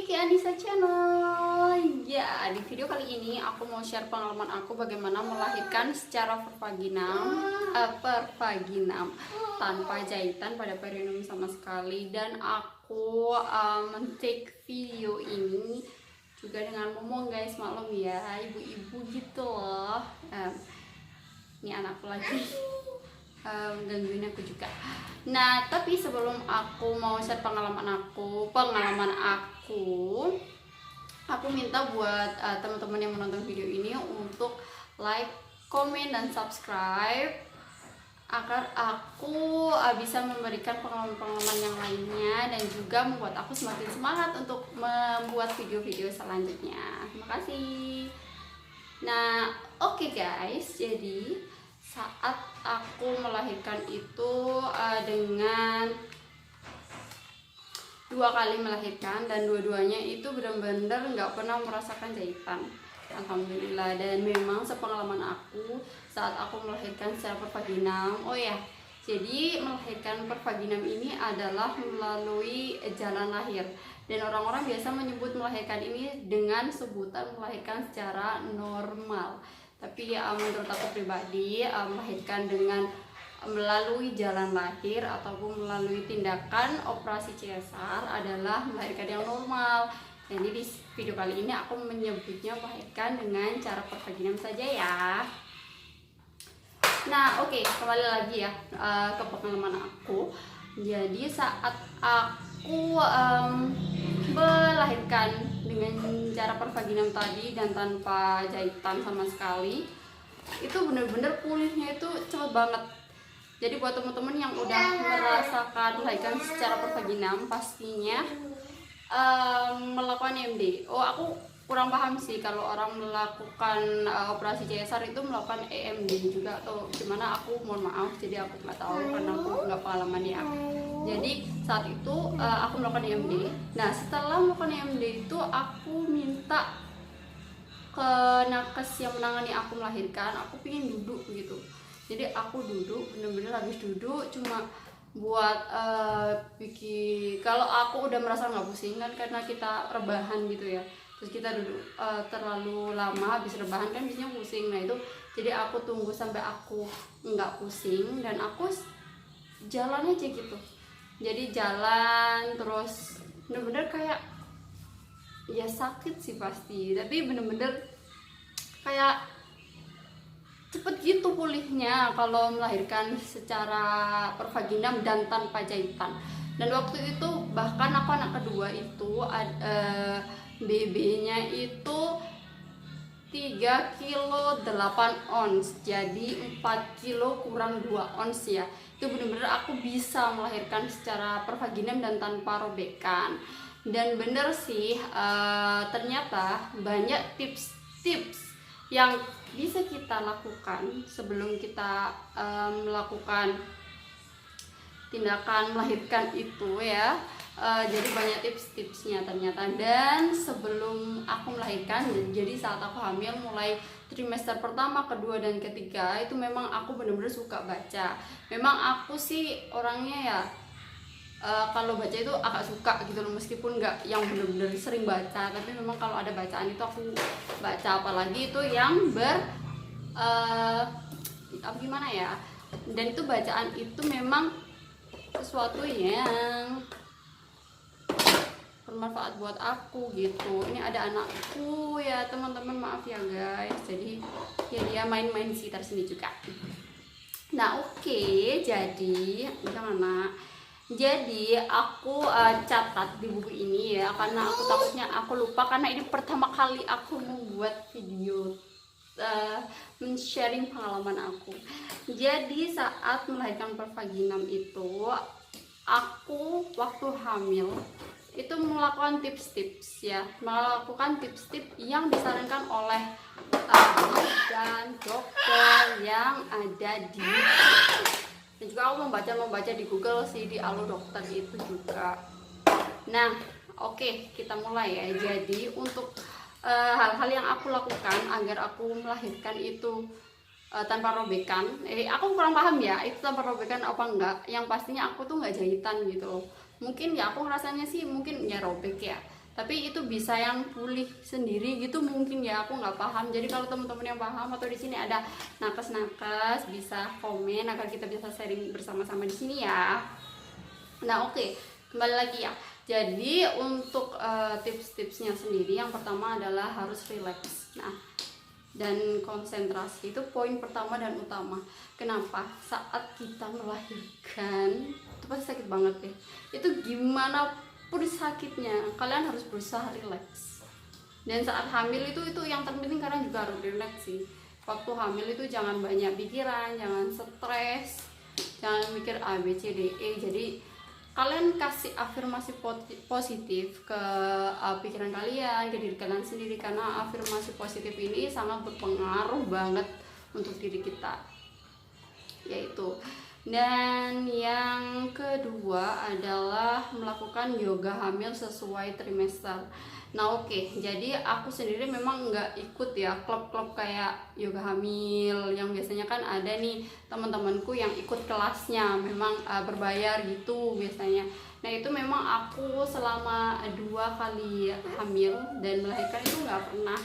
Kiki Anissa Channel. Ya, di video kali ini aku mau share pengalaman aku bagaimana melahirkan secara pervaginam tanpa jahitan pada perineum sama sekali. Dan aku men-take video ini juga dengan ngomong guys, maklum ya, ibu-ibu gitu loh. Ini anakku lagi gangguin aku juga. Nah, tapi sebelum aku mau share pengalaman aku minta buat teman-teman yang menonton video ini untuk like, komen, dan subscribe agar aku bisa memberikan pengalaman-pengalaman yang lainnya dan juga membuat aku semakin semangat untuk membuat video-video selanjutnya. Terima kasih. Nah, oke guys, jadi saat aku melahirkan itu dengan 2 kali melahirkan, dan dua-duanya itu benar-benar nggak pernah merasakan jahitan, alhamdulillah. Dan memang sepengalaman aku saat aku melahirkan secara pervaginam, oh ya, jadi melahirkan pervaginam ini adalah melalui jalan lahir, dan orang-orang biasa menyebut melahirkan ini dengan sebutan melahirkan secara normal. Tapi menurut aku pribadi, melahirkan dengan melalui jalan lahir ataupun melalui tindakan operasi cesar adalah melahirkan yang normal. Jadi di video kali ini aku menyebutnya melahirkan dengan cara pervaginam saja ya. Nah, oke, kembali lagi ya ke pengalaman aku. Jadi saat aku melahirkan dengan cara pervaginam tadi dan tanpa jahitan sama sekali, itu bener-bener pulihnya itu cepet banget. Jadi buat teman-teman yang udah merasakan melahirkan secara pervaginam, pastinya melakukan EMD. Oh, aku kurang paham sih kalau orang melakukan operasi cesar itu melakukan EMD juga atau gimana, aku mohon maaf, jadi aku nggak tahu karena aku nggak pengalaman ya. Jadi saat itu aku melakukan EMD. Nah, setelah melakukan EMD itu aku minta ke nakes yang menangani aku melahirkan, aku pingin duduk gitu. Jadi aku duduk, bener-bener habis duduk cuma buat bikin, kalau aku udah merasa nggak pusing kan karena kita rebahan gitu ya, terus kita duduk terlalu lama habis rebahan kan biasanya pusing. Nah itu jadi aku tunggu sampai aku nggak pusing dan aku jalan aja gitu. Jadi jalan terus bener-bener kayak ya sakit sih pasti, tapi bener-bener kayak cepet gitu pulihnya kalau melahirkan secara pervaginam dan tanpa jahitan. Dan waktu itu bahkan aku anak kedua itu BB-nya itu 3 kilo 8 ons, jadi 4 kilo kurang 2 ons ya. Itu bener-bener aku bisa melahirkan secara pervaginam dan tanpa robekan. Dan bener sih ternyata banyak tips-tips yang bisa kita lakukan sebelum kita melakukan tindakan melahirkan itu ya. Jadi banyak tips-tipsnya ternyata. Dan sebelum aku melahirkan, jadi saat aku hamil mulai trimester pertama, kedua, dan ketiga itu memang aku bener-bener suka baca. Memang aku sih orangnya ya kalau baca itu agak suka gitu loh, meskipun nggak yang bener-bener sering baca, tapi memang kalau ada bacaan itu aku baca, apalagi itu yang gimana ya, dan itu bacaan itu memang sesuatu yang bermanfaat buat aku gitu. Ini ada anakku ya teman-teman, maaf ya guys, jadi ya dia main-main sekitar sini juga. Nah oke, jadi gimana? Jadi aku catat di buku ini ya, karena aku takutnya aku lupa, karena ini pertama kali aku membuat video men-sharing pengalaman aku. Jadi saat melahirkan pervaginam itu, aku waktu hamil itu melakukan tips-tips ya, melakukan tips-tips yang disarankan oleh dan dokter yang ada di, dan juga aku membaca di Google sih, di Alo Dokter itu juga. Nah oke, kita mulai ya. Jadi untuk hal-hal yang aku lakukan agar aku melahirkan itu tanpa robekan, aku kurang paham ya itu tanpa robekan apa enggak. Yang pastinya aku tuh nggak jahitan gitu. Mungkin ya aku ngerasanya sih mungkin ya robek ya, tapi itu bisa yang pulih sendiri gitu mungkin ya, aku nggak paham. Jadi kalau teman-teman yang paham atau di sini ada nakes-nakes bisa komen agar kita bisa sharing bersama-sama di sini ya. Nah oke, kembali lagi ya. Jadi untuk tips-tipsnya sendiri, yang pertama adalah harus relax. Nah, dan konsentrasi itu poin pertama dan utama. Kenapa? Saat kita melahirkan itu pasti sakit banget deh. Itu gimana pun sakitnya, kalian harus berusaha relax. Dan saat hamil itu yang terpenting, karena juga harus relax sih. Waktu hamil itu jangan banyak pikiran, jangan stres, jangan mikir A B C D E. Jadi kalian kasih afirmasi positif ke pikiran kalian, ke diri kalian sendiri, karena afirmasi positif ini sangat berpengaruh banget untuk diri kita, yaitu. Dan yang kedua adalah melakukan yoga hamil sesuai trimester. Nah oke, jadi aku sendiri memang nggak ikut ya klub-klub kayak yoga hamil yang biasanya kan ada nih teman-temanku yang ikut kelasnya, memang berbayar gitu biasanya. Nah itu memang aku selama 2 kali hamil dan melahirkan itu nggak pernah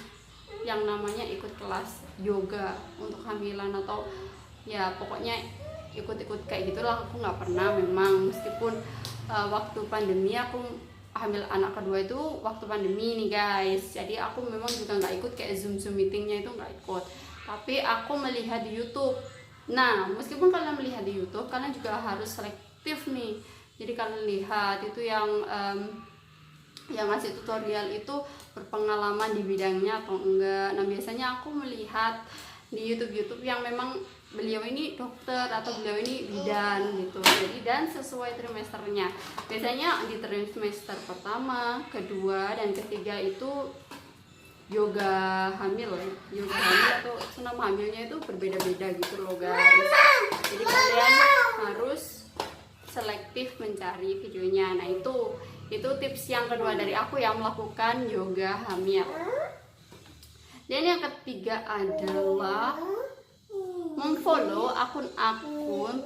yang namanya ikut kelas yoga untuk hamilan, atau ya pokoknya ikut-ikut kayak gitulah, aku nggak pernah memang. Meskipun waktu pandemi aku hamil anak kedua itu waktu pandemi nih guys, jadi aku memang juga nggak ikut kayak zoom meetingnya, itu nggak ikut, tapi aku melihat di YouTube. Nah meskipun kalian melihat di YouTube, kalian juga harus selektif nih. Jadi kalian lihat itu yang ngasih tutorial itu berpengalaman di bidangnya atau enggak. Nah biasanya aku melihat di YouTube yang memang beliau ini dokter atau beliau ini bidan gitu. Jadi dan sesuai trimesternya. Biasanya di trimester pertama, kedua, dan ketiga itu yoga hamil ya. Yoga hamil atau senam hamilnya itu berbeda-beda gitu loh guys. Jadi kalian harus selektif mencari videonya. Nah itu tips yang kedua dari aku yang melakukan yoga hamil. Dan yang ketiga adalah memfollow akun-akun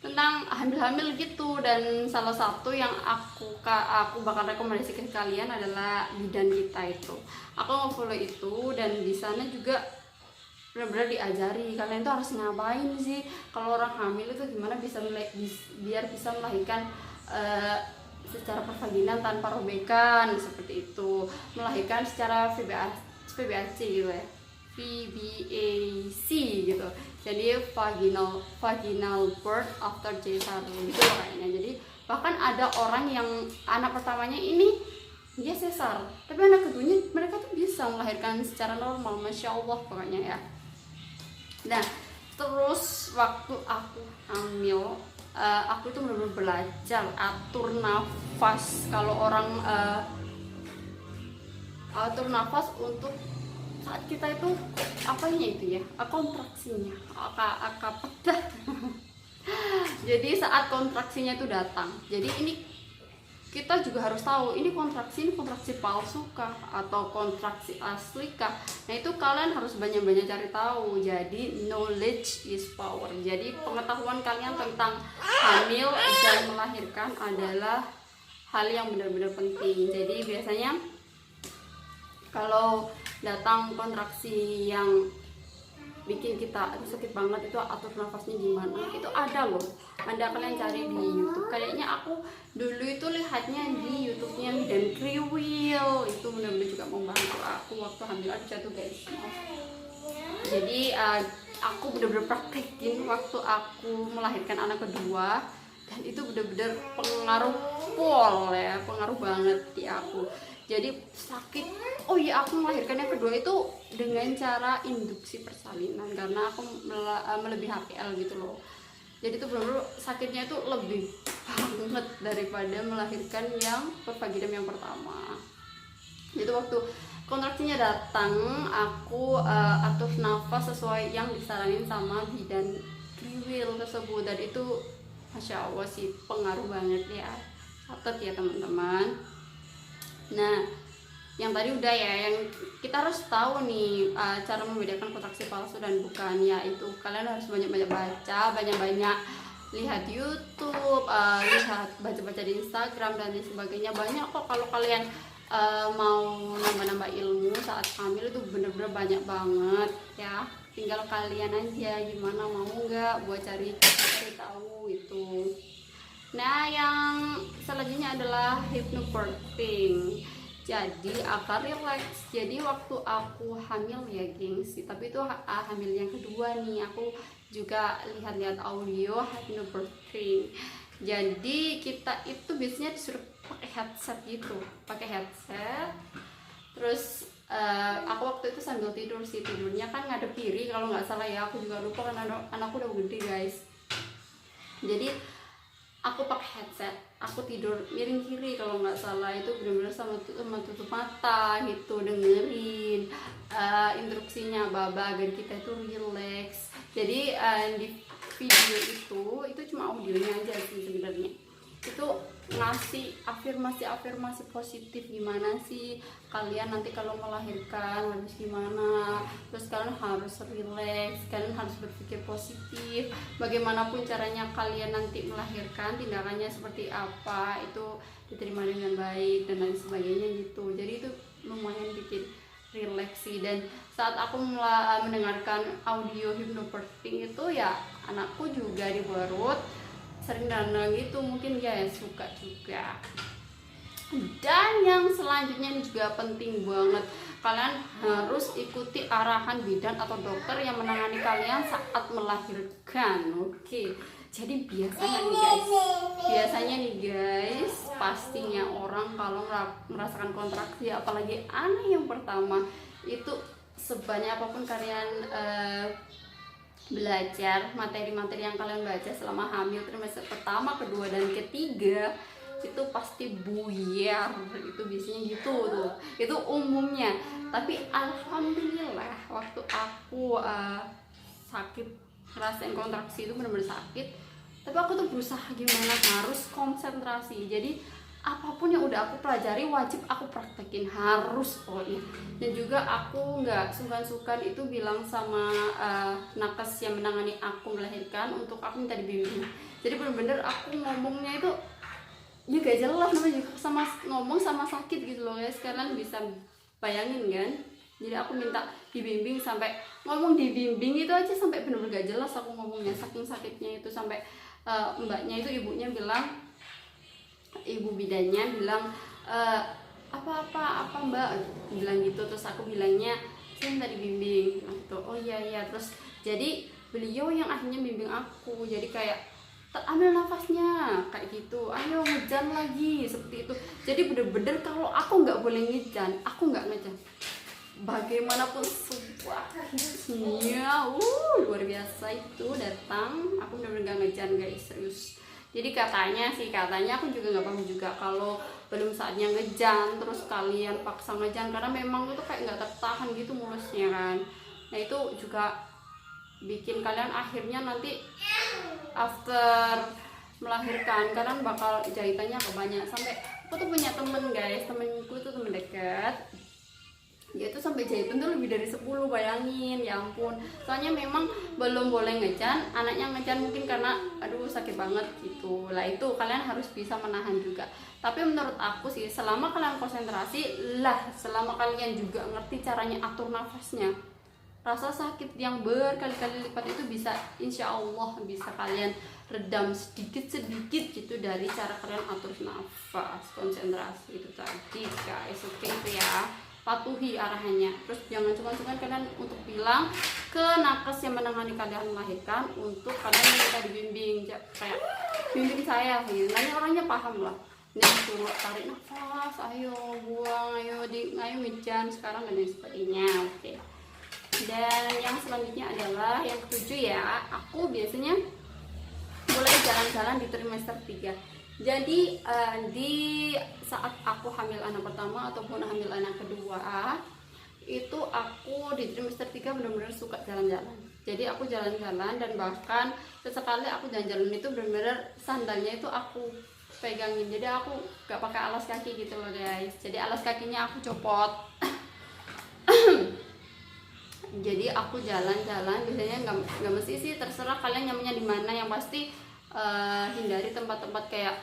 tentang hamil-hamil gitu. Dan salah satu yang aku bakal rekomendasi ke kalian adalah bidan kita itu. Aku nge-follow itu, dan di sana juga benar-benar diajari kalian tuh harus ngapain sih kalau orang hamil itu, gimana biar bisa melahirkan secara pervaginan tanpa robekan seperti itu, melahirkan secara VBAC gitu ya, VBAC gitu, jadi vaginal birth after cesarean gitu kayaknya. Jadi bahkan ada orang yang anak pertamanya ini dia sesar, tapi anak keduanya mereka tuh bisa melahirkan secara normal, masya Allah pokoknya ya. Nah terus waktu aku hamil, aku itu benar-benar belajar atur nafas. Kalau orang atur nafas untuk saat kita itu apanya itu ya, kontraksinya, pedah. Jadi saat kontraksinya itu datang, jadi ini kita juga harus tahu ini kontraksi palsu kah atau kontraksi asli kah. Nah itu kalian harus banyak-banyak cari tahu. Jadi knowledge is power. Jadi pengetahuan kalian tentang hamil dan melahirkan adalah hal yang benar-benar penting. Jadi biasanya kalau datang kontraksi yang bikin kita sakit banget, itu atur nafasnya gimana, itu ada loh. Anda kalian cari di YouTube. Kayaknya aku dulu itu lihatnya di YouTube-nya dan Kriwil, itu benar-benar juga membantu aku waktu hamil. Aduh jatuh guys. Jadi aku benar-benar praktekin waktu aku melahirkan anak kedua, dan itu benar-benar pengaruh banget di aku. Jadi sakit. Oh iya, aku melahirkan yang kedua itu dengan cara induksi persalinan, karena aku melebihi HPL gitu loh. Jadi itu benar-benar sakitnya itu lebih banget daripada melahirkan yang pervaginam yang pertama. Jadi waktu kontraksinya datang, aku atur nafas sesuai yang disaranin sama bidan Kriwil tersebut, dan itu masya Allah sih pengaruh banget ya. Catat ya teman-teman. Nah yang tadi udah ya, yang kita harus tahu nih cara membedakan kontraksi palsu dan bukan, yaitu kalian harus banyak-banyak baca, banyak-banyak lihat YouTube, lihat baca-baca di Instagram dan lain sebagainya. Banyak kok kalau kalian mau nambah-nambah ilmu saat hamil itu bener-bener banyak banget ya. Tinggal kalian aja gimana, mau nggak buat cari tahu itu. Nah, yang selanjutnya adalah hypnobirthing. Jadi agar relax. Jadi waktu aku hamil ya gengs, tapi itu hamil yang kedua nih, aku juga lihat-lihat audio hypnobirthing. Jadi kita itu biasanya disuruh pakai headset gitu, terus aku waktu itu sambil tidur sih, tidurnya kan ngadep kiri kalau nggak salah ya, aku juga lupa kan anakku udah gede guys. Jadi aku pakai headset, aku tidur miring kiri kalau nggak salah, itu benar-benar sama tutup mata gitu, dengerin instruksinya baba agar kita itu relax. Jadi di video itu cuma audionya aja sih sebenarnya, itu ngasih afirmasi positif, gimana sih kalian nanti kalau melahirkan harus gimana, terus kalian harus relax, kalian harus berpikir positif, bagaimanapun caranya kalian nanti melahirkan, tindakannya seperti apa itu diterima dengan baik dan lain sebagainya gitu. Jadi itu lumayan bikin relaksi. Dan saat aku mendengarkan audio hypnobirthing itu ya anakku juga di perut sering danang gitu, mungkin dia suka juga. Dan yang selanjutnya ini juga penting banget, kalian harus ikuti arahan bidan atau dokter yang menangani kalian saat melahirkan. Oke, jadi biasanya nih guys, pastinya orang kalau merasakan kontraksi, apalagi anak yang pertama, itu sebanyak apapun kalian belajar materi-materi yang kalian baca selama hamil trimester pertama, kedua, dan ketiga, itu pasti buyar. Itu biasanya gitu tuh, itu umumnya. Tapi alhamdulillah waktu aku sakit, ngerasain kontraksi itu benar-benar sakit, tapi aku tuh berusaha gimana harus konsentrasi. Jadi apapun yang udah aku pelajari wajib aku praktekin, harus pokoknya. Dan juga aku nggak sungkan-sungkan itu bilang sama nakes yang menangani aku melahirkan untuk aku minta dibimbing. Jadi bener-bener aku ngomongnya itu ya gak jelas namanya, sama ngomong sama sakit gitu loh guys, kalian bisa bayangin kan. Jadi aku minta dibimbing, sampai ngomong dibimbing itu aja sampai bener-bener gak jelas aku ngomongnya, saking sakitnya itu. Sampai mbaknya itu, ibunya bilang, ibu bidannya bilang apa mbak bilang gitu. Terus aku bilangnya saya minta dibimbing gitu. Oh iya. Terus jadi beliau yang akhirnya bimbing aku, jadi kayak ambil nafasnya kayak gitu, ayo ngejan lagi, seperti itu. Jadi bener-bener kalau aku nggak boleh ngejan, aku nggak ngejan bagaimanapun suaranya luar biasa itu datang, aku bener-bener nggak ngejan guys, serius. Jadi katanya aku juga nggak paham juga kalau belum saatnya ngejan terus kalian paksa ngejan, karena memang itu kayak nggak tertahan gitu mulusnya kan. Nah itu juga bikin kalian akhirnya nanti after melahirkan kalian bakal jahitannya kebanyak. Sampai aku tuh punya temen guys, temenku tuh temen dekat, dia tuh sampai jahitan tuh lebih dari 10, bayangin, ya ampun. Soalnya memang belum boleh ngejan, anaknya ngejan mungkin karena aduh sakit banget gitu lah. Itu kalian harus bisa menahan juga. Tapi menurut aku sih, selama kalian konsentrasi lah, selama kalian juga ngerti caranya atur nafasnya, rasa sakit yang berkali-kali lipat itu bisa, insya Allah bisa kalian redam sedikit-sedikit gitu dari cara kalian atur nafas, konsentrasi itu tadi guys. Oke itu ya, patuhi arahannya. Terus jangan cuma-cuma kalian untuk bilang ke nakes yang menangani kalian melahirkan untuk kalian minta dibimbing, kayak bimbing saya gitu. Nanya orangnya paham lah, ini suruh tarik nafas, ayo buang, ayo ngejan sekarang dan lain sebagainya. Oke. Dan yang selanjutnya adalah yang ketujuh ya, aku biasanya mulai jalan-jalan di trimester 3. Jadi di saat aku hamil anak pertama ataupun hamil anak kedua, itu aku di trimester 3 benar-benar suka jalan-jalan. Jadi aku jalan-jalan, dan bahkan sesekali aku jalan-jalan itu benar-benar sandalnya itu aku pegangin. Jadi aku gak pakai alas kaki gitu loh guys. Jadi alas kakinya aku copot. Jadi aku jalan-jalan biasanya nggak mesti sih, terserah kalian nyamannya di mana. Yang pasti hindari tempat-tempat kayak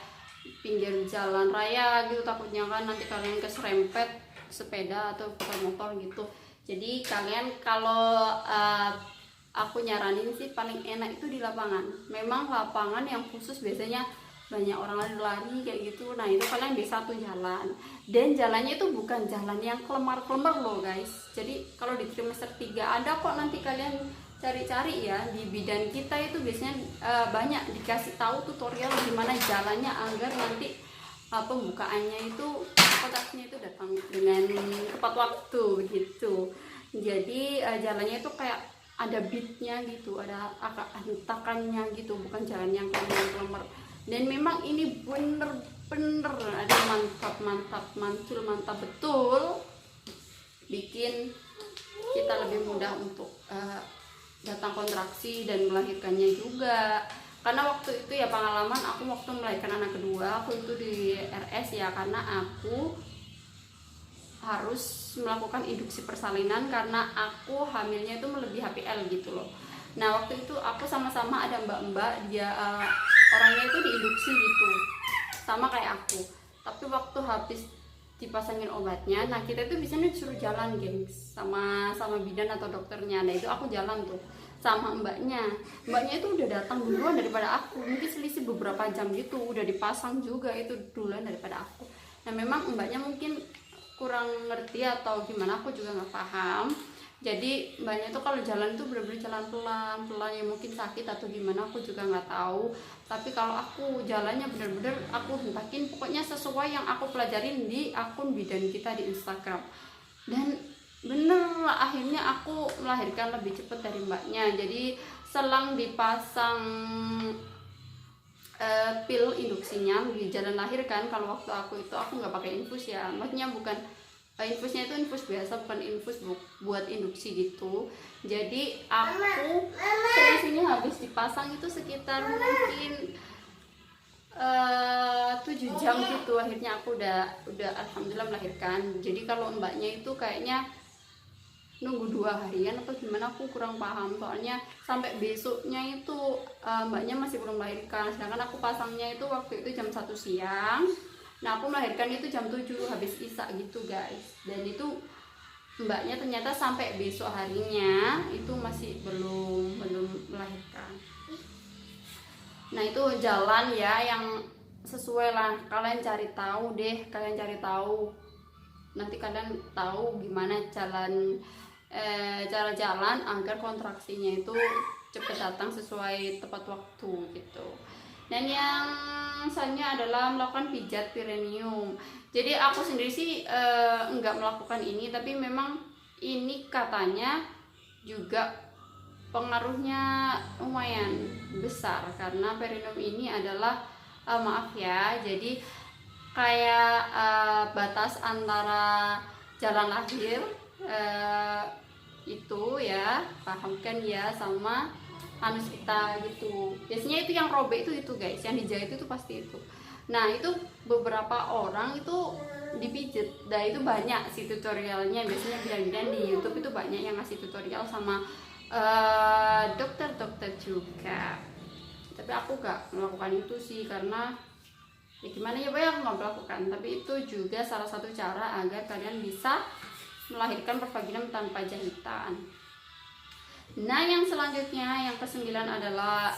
pinggir jalan raya gitu, takutnya kan nanti kalian keserempet sepeda atau motor gitu. Jadi kalian kalau aku nyaranin sih paling enak itu di lapangan. Memang lapangan yang khusus biasanya banyak orang lari kayak gitu. Nah itu kalian di satu jalan, dan jalannya itu bukan jalan yang kelemar-kelemar loh guys. Jadi kalau di trimester 3 ada kok, nanti kalian cari-cari ya, di bidan kita itu biasanya banyak dikasih tahu tutorial gimana jalannya agar nanti pembukaannya itu kotaknya itu datang dengan tepat waktu gitu. Jadi jalannya itu kayak ada beatnya gitu, ada hentakannya gitu, bukan jalan yang kelemar-kelemar. Dan memang ini bener-bener ada mantap betul, bikin kita lebih mudah untuk datang kontraksi dan melahirkannya juga. Karena waktu itu ya pengalaman aku waktu melahirkan anak kedua, aku itu di RS ya, karena aku harus melakukan induksi persalinan karena aku hamilnya itu melebihi HPL gitu loh. Nah waktu itu aku sama-sama ada mbak-mbak, dia orangnya itu diinduksi gitu sama kayak aku, tapi waktu habis dipasangin obatnya, nah kita itu biasanya disuruh jalan gengs sama bidan atau dokternya. Nah itu aku jalan tuh sama mbaknya itu udah datang duluan daripada aku, mungkin selisih beberapa jam gitu, udah dipasang juga itu duluan daripada aku. Nah memang mbaknya mungkin kurang ngerti atau gimana, aku juga nggak paham. Jadi mbaknya tuh kalau jalan tuh bener-bener jalan pelan-pelan, ya mungkin sakit atau gimana aku juga nggak tahu. Tapi kalau aku jalannya bener-bener aku hentakin, pokoknya sesuai yang aku pelajarin di akun bidan kita di Instagram. Dan bener akhirnya aku melahirkan lebih cepat dari mbaknya. Jadi selang dipasang pil induksinya di jalan lahir kan, kalau waktu aku itu aku nggak pakai infus ya, maksudnya bukan infusnya itu infus biasa, bukan infus buat induksi gitu. Jadi aku selisihnya habis dipasang itu sekitar mungkin 7 jam gitu. Akhirnya aku udah alhamdulillah melahirkan. Jadi kalau mbaknya itu kayaknya nunggu 2 harian atau gimana, aku kurang paham, soalnya sampai besoknya itu mbaknya masih belum melahirkan, sedangkan aku pasangnya itu waktu itu jam 1 siang. Nah aku melahirkan itu jam 7 habis isya gitu guys. Dan itu mbaknya ternyata sampai besok harinya itu masih belum melahirkan. Nah itu jalan ya yang sesuai lah, kalian cari tahu deh, nanti kalian tahu gimana cara jalan agar kontraksinya itu cepat datang sesuai tepat waktu gitu. Dan yang selanjutnya adalah melakukan pijat perineum. Jadi aku sendiri sih enggak melakukan ini, tapi memang ini katanya juga pengaruhnya lumayan besar, karena perineum ini adalah maaf ya, jadi kayak batas antara jalan lahir itu ya, paham kan ya, sama anus kita gitu. Biasanya itu yang robek itu guys, yang dijahit itu pasti itu. Nah itu beberapa orang itu dipijit, nah itu banyak sih tutorialnya, biasanya bidan-bidan di YouTube itu banyak yang ngasih tutorial sama dokter-dokter juga. Tapi aku gak melakukan itu sih, karena ya gimana ya Bay, aku gak melakukan. Tapi itu juga salah satu cara agar kalian bisa melahirkan pervaginam tanpa jahitan. Nah yang selanjutnya, yang ke-9 adalah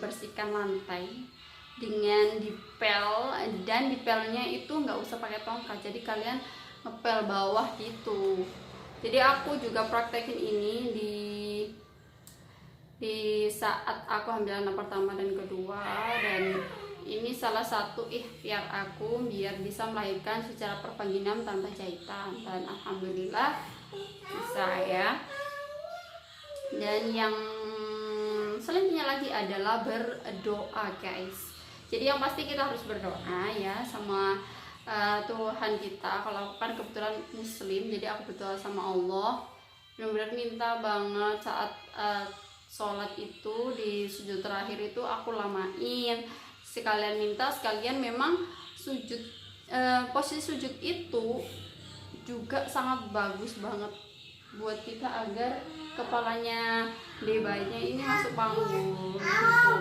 bersihkan lantai dengan dipel, dan dipelnya itu nggak usah pakai tongkat, jadi kalian ngepel bawah gitu. Jadi aku juga praktekin ini di saat aku hamil anak pertama dan kedua, dan ini salah satu ikhtiar aku biar bisa melahirkan secara pervaginam tanpa jahitan, dan alhamdulillah bisa ya. Dan yang selanjutnya lagi adalah berdoa guys. Jadi yang pasti kita harus berdoa ya sama Tuhan kita. Kalau aku kan kebetulan muslim, jadi aku berdoa sama Allah, benar-benar minta banget saat sholat itu di sujud terakhir itu aku lamain, sekalian minta, sekalian memang sujud posisi sujud itu juga sangat bagus banget buat kita agar kepalanya bayinya ini masuk panggul gitu.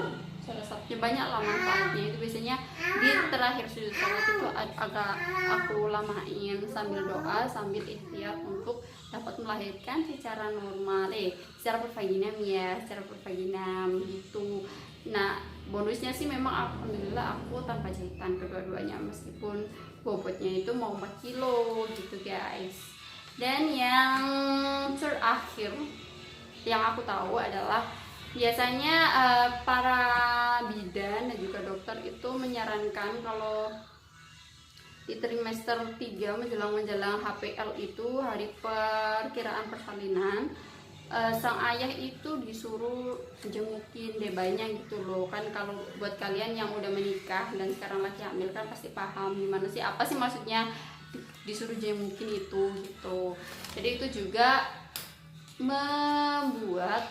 Salah satunya banyak lah manfaatnya. Itu biasanya di terakhir sujud salat itu agak aku lamain sambil doa, sambil ikhtiar untuk dapat melahirkan secara normal, secara pervaginam ya, secara pervaginam gitu. Nah, bonusnya sih memang alhamdulillah aku tanpa jahitan kedua-duanya, meskipun bobotnya itu mau 4 kilo gitu guys. Dan yang terakhir yang aku tahu adalah biasanya para bidan dan juga dokter itu menyarankan kalau di trimester 3 menjelang HPL itu hari perkiraan persalinan, sang ayah itu disuruh jengukin bayinya gitu loh. Kan kalau buat kalian yang udah menikah dan sekarang lagi hamil kan pasti paham gimana sih, apa sih maksudnya disuruh jengukin itu gitu. Jadi itu juga membuat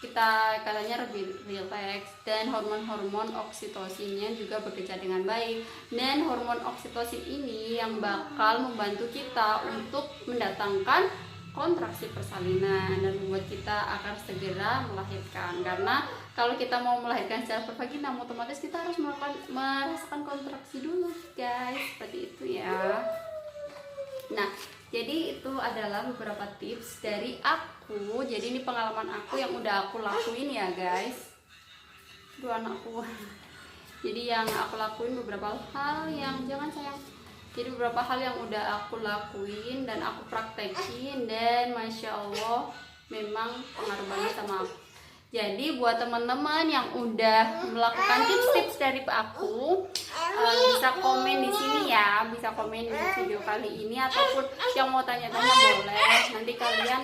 kita katanya lebih rileks, dan hormon-hormon oksitosinnya juga bekerja dengan baik. Dan hormon oksitosin ini yang bakal membantu kita untuk mendatangkan kontraksi persalinan dan membuat kita akan segera melahirkan. Karena kalau kita mau melahirkan secara pervaginam, otomatis kita harus merasakan kontraksi dulu guys, seperti itu ya. Nah, jadi itu adalah beberapa tips dari aku. Jadi ini pengalaman aku yang udah aku lakuin ya guys. Dua anakku. Jadi yang aku lakuin beberapa hal yang jangan sayang. Jadi beberapa hal yang udah aku lakuin dan aku praktekin, dan masya Allah memang pengaruh banget sama aku. Jadi buat teman-teman yang udah melakukan tips-tips dari aku, bisa komen di sini ya, bisa komen di video kali ini, ataupun yang mau tanya-tanya boleh. Nanti kalian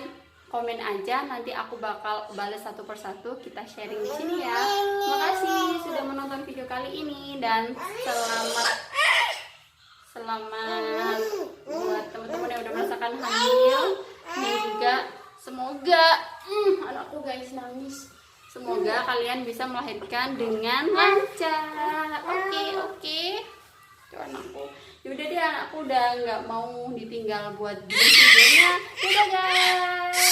komen aja, nanti aku bakal balas satu persatu, kita sharing di sini ya. Makasih sudah menonton video kali ini, dan selamat buat teman-teman yang udah merasakan hamil, dan juga semoga anakku guys nangis. Semoga kalian bisa melahirkan dengan lancar. Oke. Tuh anakku. Yaudah deh, anakku udah nggak mau ditinggal buat bikin videonya. Dadah guys.